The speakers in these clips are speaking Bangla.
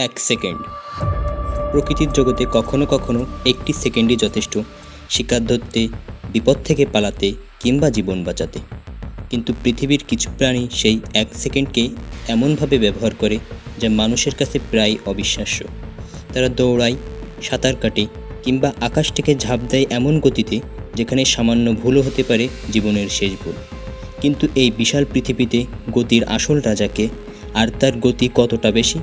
1 সেকেন্ড। প্রকৃতির জগতে কখনো কখনো একটি সেকেন্ডই যথেষ্ট শিকার ধরতে, বিপদ থেকে পালাতে কিংবা জীবন বাঁচাতে। কিন্তু পৃথিবীর কিছু প্রাণী সেই 1 সেকেন্ডকে এমনভাবে ব্যবহার করে যা মানুষের কাছে প্রায় অবিশ্বাস্য। তারা দৌড়ায়, সাঁতার কাটে কিংবা আকাশ থেকে ঝাঁপ দেয় এমন গতিতে যেখানে সামান্য ভুলও হতে পারে জীবনের শেষ ভুল। কিন্তু এই বিশাল পৃথিবীতে গতির আসল রাজাকে, আর তার গতি কতটা বেশি?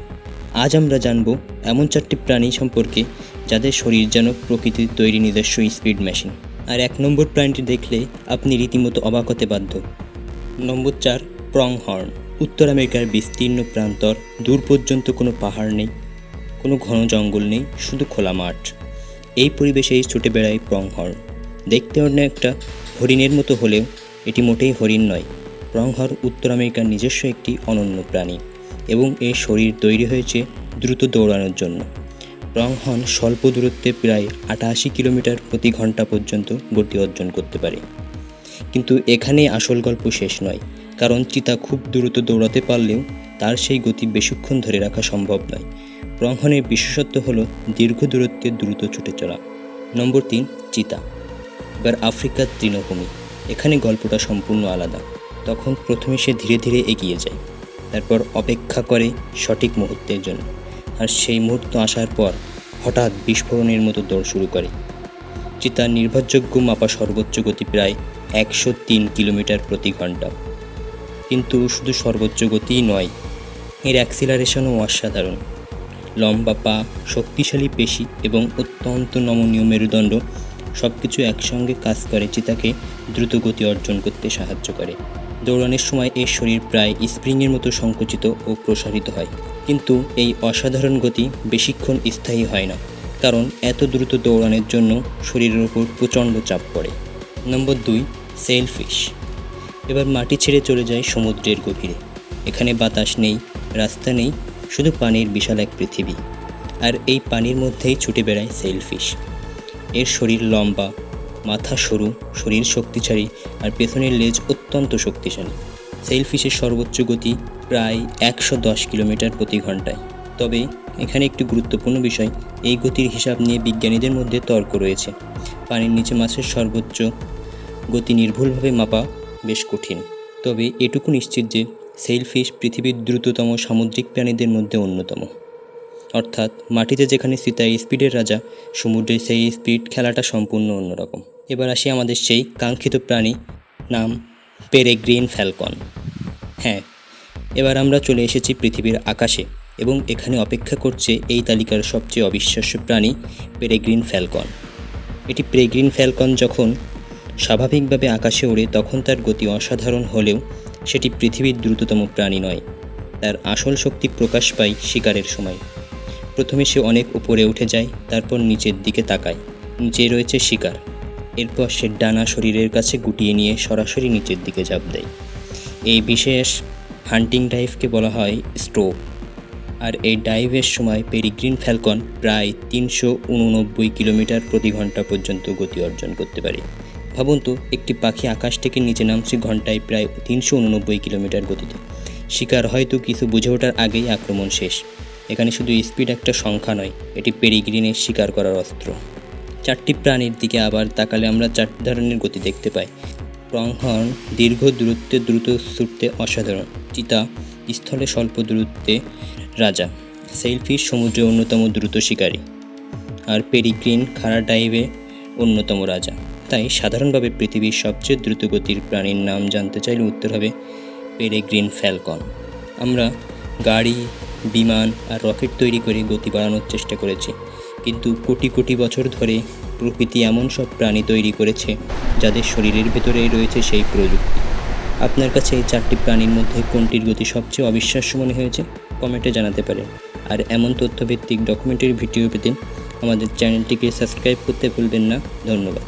আজ আমরা জানব এমন 4টি প্রাণী সম্পর্কে যাদের শরীর যেন প্রকৃতির তৈরি নিজস্ব স্পিড মেশিন। আর 1 নম্বর প্রাণীটি দেখলে আপনি রীতিমতো অবাক হতে বাধ্য। নম্বর 4, প্রংহর্ন। উত্তর আমেরিকার বিস্তীর্ণ প্রান্তর, দূর পর্যন্ত কোনো পাহাড় নেই, কোনো ঘন জঙ্গল নেই, শুধু খোলা মাঠ। এই পরিবেশেই ছুটে বেড়ায় প্রংহর্ন। দেখতে অনেকটা হরিণের মতো হলেও এটি মোটেই হরিণ নয়। প্রংহর্ন উত্তর আমেরিকার নিজস্ব একটি অনন্য প্রাণী এবং এর শরীর তৈরি হয়েছে দ্রুত দৌড়ানোর জন্য। প্রংহর্ন স্বল্প দূরত্বে প্রায় 88 কিলোমিটার প্রতি ঘন্টা পর্যন্ত গতি অর্জন করতে পারে। কিন্তু এখানে আসল গল্প শেষ নয়, কারণ চিতা খুব দ্রুত দৌড়াতে পারলেও তার সেই গতি বেশিক্ষণ ধরে রাখা সম্ভব নয়। প্রংহর্নের বিশেষত্ব হলো দীর্ঘ দূরত্বে দ্রুত ছুটে চলা। নম্বর 3, চিতা। এবার আফ্রিকার তৃণভূমি। এখানে গল্পটা সম্পূর্ণ আলাদা। তখন প্রথমে সে ধীরে ধীরে এগিয়ে যায়, তারপর অপেক্ষা করে সঠিক মুহূর্তের জন্য, আর সেই মুহূর্ত আসার পর হঠাৎ বিস্ফোরণের মতো দৌড় শুরু করে। চিতার নির্ভরযোগ্য মাপা সর্বোচ্চ গতি প্রায় 103 কিলোমিটার প্রতি ঘন্টা। কিন্তু শুধু সর্বোচ্চ গতিই নয়, এর অ্যাক্সিলারেশনও অসাধারণ। লম্বা পা, শক্তিশালী পেশি এবং অত্যন্ত নমনীয় মেরুদণ্ড সব কিছু একসঙ্গে কাজ করে চিতাকে দ্রুত গতি অর্জন করতে সাহায্য করে। দৌড়ানোর সময় এর শরীর প্রায় স্প্রিংয়ের মতো সংকুচিত ও প্রসারিত হয়। কিন্তু এই অসাধারণ গতি বেশিক্ষণ স্থায়ী হয় না, কারণ এত দ্রুত দৌড়ানোর জন্য শরীরের উপর প্রচণ্ড চাপ পড়ে। নম্বর 2, সেলফিশ। এবার মাটি ছেড়ে চলে যায় সমুদ্রের গভীরে। এখানে বাতাস নেই, রাস্তা নেই, শুধু পানির বিশাল এক পৃথিবী। আর এই পানির মধ্যেই ছুটে বেড়ায় সেলফিশ। এর শরীর লম্বা, মাথা সরু, শরীর শক্তিশালী আর পেছনের লেজ অত্যন্ত শক্তিশালী। সেলফিশের সর্বোচ্চ গতি প্রায় 110 কিলোমিটার প্রতি ঘন্টায়। তবে এখানে একটি গুরুত্বপূর্ণ বিষয়, এই গতির হিসাব নিয়ে বিজ্ঞানীদের মধ্যে তর্ক রয়েছে। পানির নিচে মাছের সর্বোচ্চ গতি নির্ভুলভাবে মাপা বেশ কঠিন। তবে এটুকু নিশ্চিত যে সেলফিশ পৃথিবীর দ্রুততম সামুদ্রিক প্রাণীদের মধ্যে অন্যতম। অর্থাৎ মাটিতে যেখানে চিতা স্পিডের রাজা, সমুদ্রে সেই স্পিড খেলাটা সম্পূর্ণ অন্যরকম। এবার আসি আমাদের সেই কাঙ্ক্ষিত প্রাণী, নাম পেরেগ্রিন ফ্যালকন। হ্যাঁ, এবার আমরা চলে এসেছি পৃথিবীর আকাশে এবং এখানে অপেক্ষা করছে এই তালিকার সবচেয়ে অবিশ্বাস্য প্রাণী, পেরেগ্রিন ফ্যালকন। এটি পেরেগ্রিন ফ্যালকন যখন স্বাভাবিকভাবে আকাশে ওড়ে তখন তার গতি অসাধারণ হলেও সেটি পৃথিবীর দ্রুততম প্রাণী নয়। তার আসল শক্তি প্রকাশ পায় শিকারের সময়। প্রথমে সে অনেক উপরে উঠে যায়, তারপর নিচের দিকে তাকায়, নিচে রয়েছে শিকার। এরপর সে ডানা শরীরের কাছে গুটিয়ে নিয়ে সরাসরি নিচের দিকে ঝাঁপ দেয়। এই বিশেষ হান্টিং ডাইভকে বলা হয় স্ট্রোক। আর এই ডাইভের সময় পেরেগ্রিন ফ্যালকন প্রায় 389 কিলোমিটার প্রতি ঘন্টা পর্যন্ত গতি অর্জন করতে পারে। ভাবুন তো, একটি পাখি আকাশ থেকে নিচে নামছে ঘন্টায় প্রায় 389 কিলোমিটার গতিতে। শিকার হয়তো কিছু বুঝে ওঠার আগেই আক্রমণ শেষ। এখানে শুধু স্পিড একটা সংখ্যা নয়, এটি পেরেগ্রিনের শিকার করার অস্ত্র। 4টি প্রাণীর দিকে আবার তাকালে আমরা 4 ধরনের গতি দেখতে পাই। প্রংহর্ন দীর্ঘ দূরত্বে দ্রুত ছুটতে অসাধারণ। চিতা স্থলে স্বল্প দূরত্বে রাজা। সেলফিশ সমুদ্রে অন্যতম দ্রুত শিকারী। আর পেরেগ্রিন খাড়া ডাইভে অন্যতম রাজা। তাই সাধারণভাবে পৃথিবীর সবচেয়ে দ্রুতগতির প্রাণীর নাম জানতে চাইলে উত্তর হবে পেরেগ্রিন ফ্যালকন। আমরা গাড়ি, বিমান আর রকেট তৈরি করে গতি বাড়ানোর চেষ্টা করেছি, কিন্তু কোটি কোটি বছর ধরে প্রকৃতি এমন সব প্রাণী তৈরি করেছে যাদের শরীরের ভেতরেই রয়েছে সেই প্রযুক্তি। আপনার কাছে এই 4টি প্রাণীর মধ্যে কোনটির গতি সবচেয়ে অবিশ্বাস্য মনে হয়েছে কমেন্টে জানাতে পারেন। আর এমন তথ্যভিত্তিক ডকুমেন্টারি ভিডিও পেতে আমাদের চ্যানেলটিকে সাবস্ক্রাইব করতে ভুলবেন না। ধন্যবাদ।